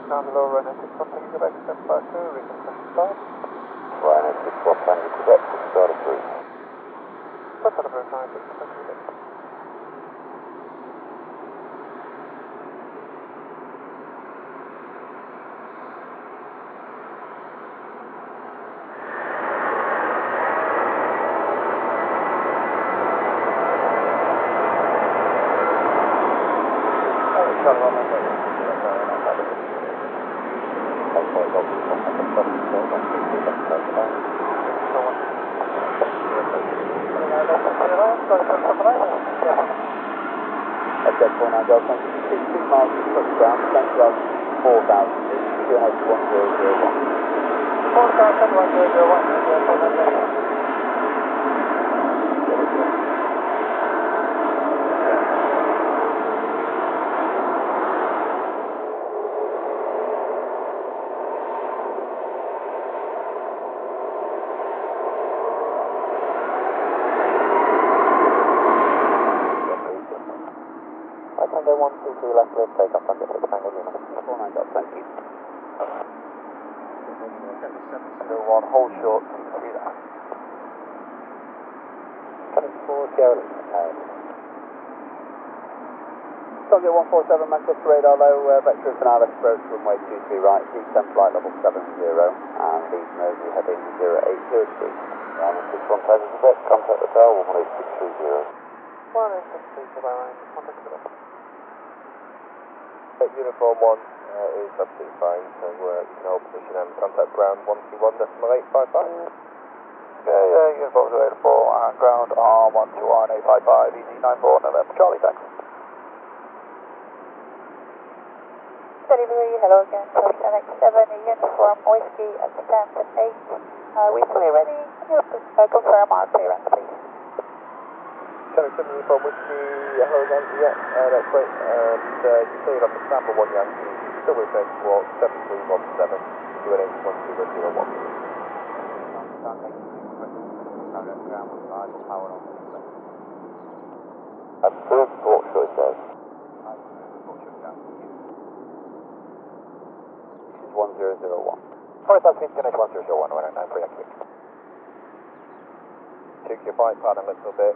Down below, runway 61, taking Quebec, step 52, reconfirm start. Ryanair 61, Tango Quebec, start approved. Start approved, 9, 6, Quebec. EK21 Delta, 62 miles to touchdown, 10 miles 4,000 feet, QNH 1001. 4,1001, Tango 123 left lift, take off Tango 6 Tango Lima. 49 Delta, thank you. 1, hold short, see that. Coming for Sierra Leone. Tango 147, Manchester radar low, vector of finale approach, runway 23 right, descent flight level 70, and lead nosy heading 0803. Ryanair 61, Tango Quebec, contact the tower 18630. 18630, contact the tower. Uniform 1 is absolutely fine, so you can hold position and contact ground 121.855. Yeah, uniform 084 and ground are 121.855, EG94 November Charlie, thanks. Livery, hello again, Flight NX7, uniform whiskey at Stanton 8. We're fully ready. Can you confirm our clearance, please? Kennex uniform whiskey, hello again, yeah, that's great. And you cleared off the sample 1 Yankee, still with French walk 7317, QNH 1001. Observe port choice says. This is 1001. Alright, that's QNH 1001, 109 for Yankee. Took your flight pattern a little bit.